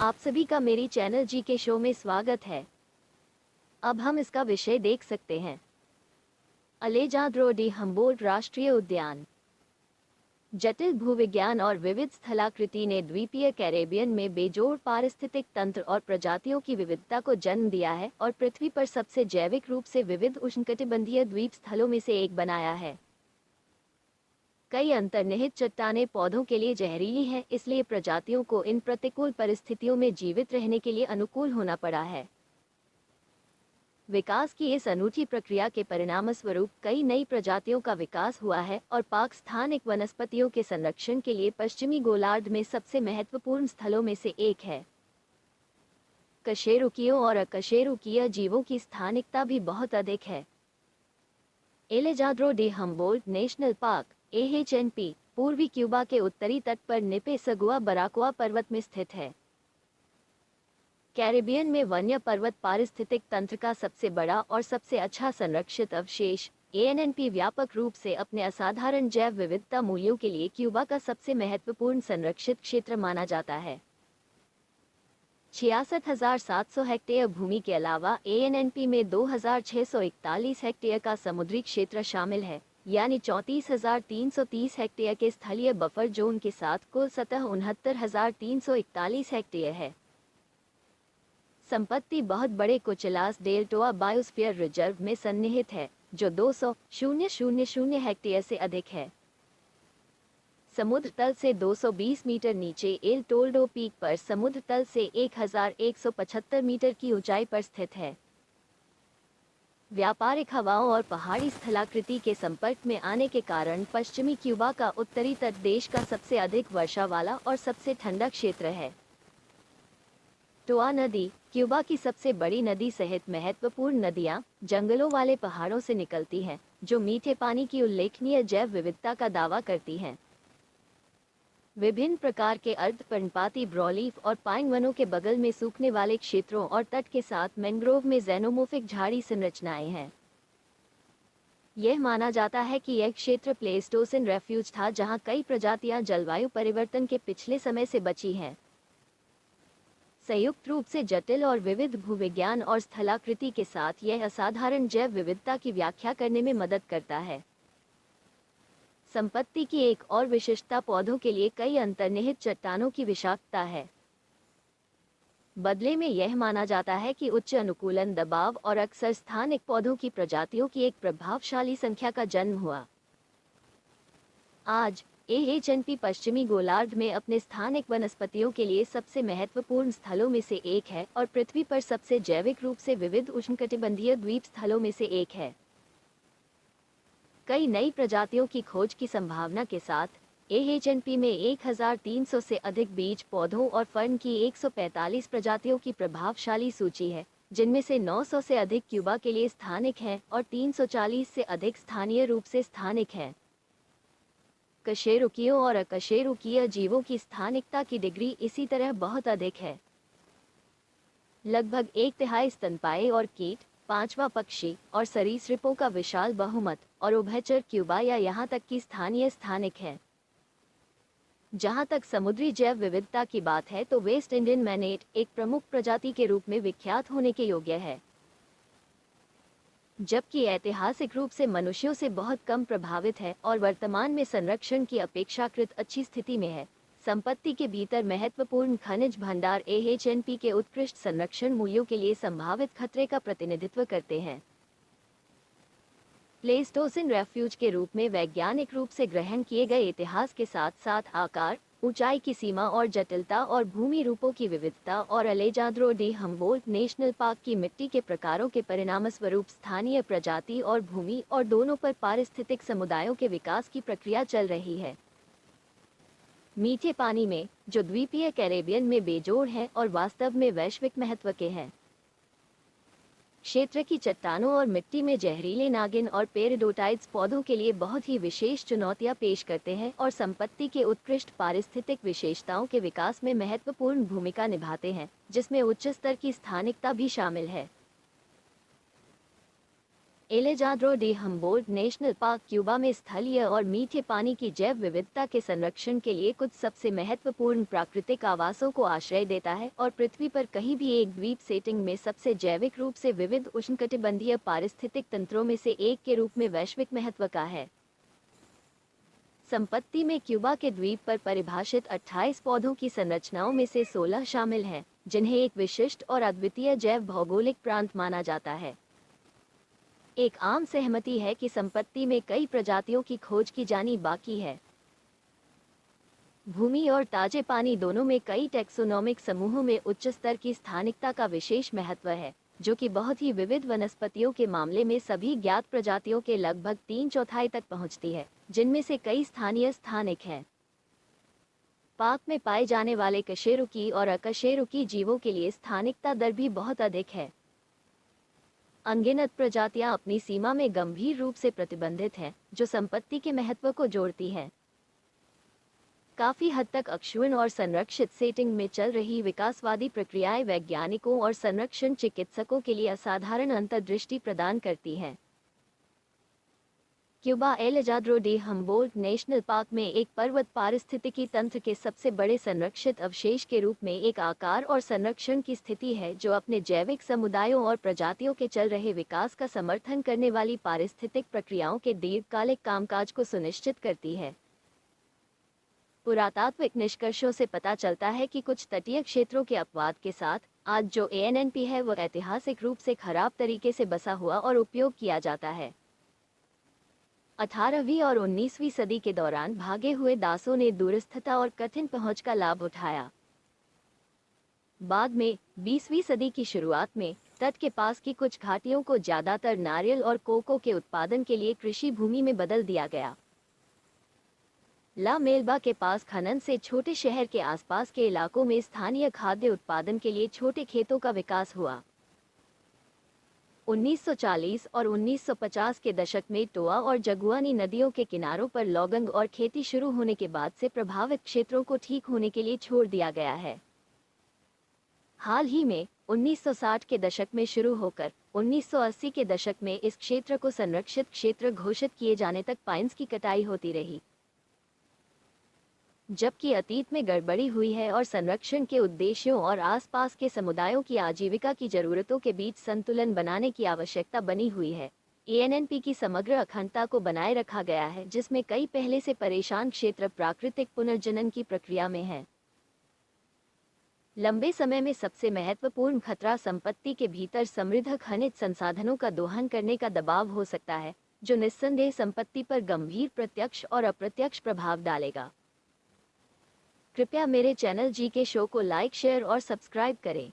आप सभी का मेरी चैनल जी के शो में स्वागत है। अब हम इसका विषय देख सकते हैं। अलेजांद्रो डी हम्बोल्ट राष्ट्रीय उद्यान। जटिल भूविज्ञान और विविध स्थलाकृति ने द्वीपीय कैरेबियन में बेजोड़ पारिस्थितिक तंत्र और प्रजातियों की विविधता को जन्म दिया है और पृथ्वी पर सबसे जैविक रूप से विविध उष्णकटिबंधीय द्वीप स्थलों में से एक बनाया है। कई अंतर्निहित चट्टानें पौधों के लिए जहरीली हैं, इसलिए प्रजातियों को इन प्रतिकूल परिस्थितियों में जीवित रहने के लिए अनुकूल होना पड़ा है। विकास की इस अनूठी प्रक्रिया के परिणामस्वरूप कई नई प्रजातियों का विकास हुआ है और पाक स्थानिक वनस्पतियों के संरक्षण के लिए पश्चिमी गोलार्ध में सबसे महत्वपूर्ण स्थलों में से एक है। कशेरुकियों और अकशेरुकीय जीवों की स्थानिकता भी बहुत अधिक है। Alejandro D Humboldt National park AHNP पूर्वी क्यूबा के उत्तरी तट पर निपेसगुआ बराकोआ पर्वत में स्थित है। कैरिबियन में वन्य पर्वत पारिस्थितिक तंत्र का सबसे बड़ा और सबसे अच्छा संरक्षित अवशेष ANNP व्यापक रूप से अपने असाधारण जैव विविधता मूल्यों के लिए क्यूबा का सबसे महत्वपूर्ण संरक्षित क्षेत्र माना जाता है। 66,700 हेक्टेयर भूमि के अलावा ANNP में 2,641 हेक्टेयर का समुद्री क्षेत्र शामिल है, यानी 34,330 हेक्टेयर के स्थलीय बफर जोन के साथ कुल सतह 69,341 हेक्टेयर है। संपत्ति बहुत बड़े कोचेलास डेल टोआ बायोस्फीयर रिजर्व में सन्निहित है, जो 200,000 हेक्टेयर से अधिक है। समुद्र तल से 220 मीटर नीचे एल टोल्डो पीक पर समुद्र तल से 1,175 मीटर की ऊंचाई पर स्थित है। व्यापारिक हवाओं और पहाड़ी स्थलाकृति के संपर्क में आने के कारण पश्चिमी क्यूबा का उत्तरी तट देश का सबसे अधिक वर्षा वाला और सबसे ठंडा क्षेत्र है। टोआ नदी क्यूबा की सबसे बड़ी नदी सहित महत्वपूर्ण नदियां जंगलों वाले पहाड़ों से निकलती हैं, जो मीठे पानी की उल्लेखनीय जैव विविधता का दावा करती हैं। विभिन्न प्रकार के अर्धपर्णपाती ब्रॉलीफ और पाइन वनों के बगल में सूखने वाले क्षेत्रों और तट के साथ मैंग्रोव में ज़ेनोमोर्फिक झाड़ी संरचनाएं हैं। यह माना जाता है कि यह क्षेत्र प्लेस्टोसिन रेफ्यूज था, जहां कई प्रजातियां जलवायु परिवर्तन के पिछले समय से बची हैं। संयुक्त रूप से जटिल और विविध भूविज्ञान और स्थलाकृति के साथ यह असाधारण जैव विविधता की व्याख्या करने में मदद करता है। संपत्ति की एक और विशिष्टता पौधों के लिए कई अंतर्निहित चट्टानों की विषाक्तता है। बदले में यह माना जाता है कि उच्च अनुकूलन दबाव और अक्सर स्थानिक पौधों की प्रजातियों की एक प्रभावशाली संख्या का जन्म हुआ। आज AHNP पश्चिमी गोलार्ध में अपने स्थानिक वनस्पतियों के लिए सबसे महत्वपूर्ण स्थलों में से एक है और पृथ्वी पर सबसे जैविक रूप से विविध उष्णकटिबंधीय द्वीप स्थलों में से एक है। कई नई प्रजातियों की खोज की संभावना के साथ AHNP में 1,300 से अधिक बीज पौधों और फर्न की 145 प्रजातियों की प्रभावशाली सूची है, जिनमें से 900 से अधिक क्यूबा के लिए स्थानिक हैं और 340 से अधिक स्थानीय रूप से स्थानिक हैं। कशेरुकियों और अकशेरुकीय जीवों की स्थानिकता की डिग्री इसी तरह बहुत अधिक है। लगभग 1/3 स्तनपायी और कीट, 5वां पक्षी और सरीसृपों का विशाल बहुमत और उभयचर क्यूबा या यहाँ तक कि स्थानीय स्थानिक है। जहाँ तक समुद्री जैव विविधता की बात है तो वेस्ट इंडियन मैनेट एक प्रमुख प्रजाति के रूप में विख्यात होने के योग्य है, जबकि ऐतिहासिक रूप से मनुष्यों से बहुत कम प्रभावित है और वर्तमान में संरक्षण की अपेक्षाकृत अच्छी स्थिति में है। संपत्ति के भीतर महत्वपूर्ण खनिज भंडार AHNP के उत्कृष्ट संरक्षण मूल्यों के लिए संभावित खतरे का प्रतिनिधित्व करते हैं। प्लेस्टोसिन रेफ्यूज के रूप में वैज्ञानिक रूप से ग्रहण किए गए इतिहास के साथ साथ आकार, ऊंचाई की सीमा और जटिलता और भूमि रूपों की विविधता और Alejandro D Humboldt National park की मिट्टी के प्रकारों के परिणामस्वरूप स्थानीय प्रजाति और भूमि और दोनों पर पारिस्थितिक समुदायों के विकास की प्रक्रिया चल रही है। मीठे पानी में, जो द्वीपीय कैरेबियन में बेजोड़ है और वास्तव में वैश्विक महत्व के हैं। क्षेत्र की चट्टानों और मिट्टी में जहरीले नागिन और पेरिडोटाइट्स पौधों के लिए बहुत ही विशेष चुनौतियां पेश करते हैं और संपत्ति के उत्कृष्ट पारिस्थितिक विशेषताओं के विकास में महत्वपूर्ण भूमिका निभाते हैं, जिसमें उच्च स्तर की स्थानिकता भी शामिल है। Alejandro de Humboldt National Park Cuba में स्थलीय और मीठे पानी की जैव विविधता के संरक्षण के लिए कुछ सबसे महत्वपूर्ण प्राकृतिक आवासों को आश्रय देता है और पृथ्वी पर कहीं भी एक द्वीप सेटिंग में सबसे जैविक रूप से विविध उष्णकटिबंधीय पारिस्थितिक तंत्रों में से एक के रूप में वैश्विक महत्व का है। संपत्ति में क्यूबा के द्वीप पर परिभाषित 28 पौधों की संरचनाओं में से 16 शामिल हैं, जिन्हें एक विशिष्ट और अद्वितीय जैव भौगोलिक प्रांत माना जाता है। एक आम सहमति है कि संपत्ति में कई प्रजातियों की खोज की जानी बाकी है। भूमि और ताजे पानी दोनों में कई टैक्सोनॉमिक समूहों में उच्च स्तर की स्थानिकता का विशेष महत्व है, जो कि बहुत ही विविध वनस्पतियों के मामले में सभी ज्ञात प्रजातियों के लगभग 3/4 तक पहुंचती है, जिनमें से कई स्थानीय स्थानिक हैं। पार्क में पाए जाने वाले कशेरुकी और अकशेरुकी जीवों के लिए स्थानिकता दर भी बहुत अधिक है। अनगिनत प्रजातियां अपनी सीमा में गंभीर रूप से प्रतिबंधित हैं, जो संपत्ति के महत्व को जोड़ती हैं। काफी हद तक अक्षुण्ण और संरक्षित सेटिंग में चल रही विकासवादी प्रक्रियाएं वैज्ञानिकों और संरक्षण चिकित्सकों के लिए असाधारण अंतर्दृष्टि प्रदान करती हैं। Cuba Alejandro de Humboldt National Park में एक पर्वत पारिस्थितिकी तंत्र के सबसे बड़े संरक्षित अवशेष के रूप में एक आकार और संरक्षण की स्थिति है, जो अपने जैविक समुदायों और प्रजातियों के चल रहे विकास का समर्थन करने वाली पारिस्थितिक प्रक्रियाओं के दीर्घकालिक कामकाज को सुनिश्चित करती है। पुरातात्विक निष्कर्षों से पता चलता है कि कुछ तटीय क्षेत्रों के अपवाद के साथ आज जो एएनएनपी है वह ऐतिहासिक रूप से खराब तरीके से बसा हुआ और उपयोग किया जाता है। 18वीं और 19वीं सदी के दौरान भागे हुए दासों ने दूरस्थता और कठिन पहुंच का लाभ उठाया। बाद में 20वीं सदी की शुरुआत में तट के पास की कुछ घाटियों को ज्यादातर नारियल और कोको के उत्पादन के लिए कृषि भूमि में बदल दिया गया। ला मेल्बा के पास खनन से छोटे शहर के आसपास के इलाकों में स्थानीय खाद्य उत्पादन के लिए छोटे खेतों का विकास हुआ। 1940 और 1950 के दशक में टोआ और जगुआनी नदियों के किनारों पर लॉगिंग और खेती शुरू होने के बाद से प्रभावित क्षेत्रों को ठीक होने के लिए छोड़ दिया गया है। हाल ही में 1960 के दशक में शुरू होकर 1980 के दशक में इस क्षेत्र को संरक्षित क्षेत्र घोषित किए जाने तक पाइन्स की कटाई होती रही, जबकि अतीत में गड़बड़ी हुई है और संरक्षण के उद्देश्यों और आसपास के समुदायों की आजीविका की जरूरतों के बीच संतुलन बनाने की आवश्यकता बनी हुई है। एएनएनपी की समग्र अखंडता को बनाए रखा गया है, जिसमें कई पहले से परेशान क्षेत्र प्राकृतिक पुनर्जनन की प्रक्रिया में हैं। लंबे समय में सबसे महत्वपूर्ण खतरा संपत्ति के भीतर समृद्ध खनिज संसाधनों का दोहन करने का दबाव हो सकता है, जो निस्संदेह संपत्ति पर गंभीर प्रत्यक्ष और अप्रत्यक्ष प्रभाव डालेगा। कृपया मेरे चैनल जी के शो को लाइक, शेयर और सब्सक्राइब करें।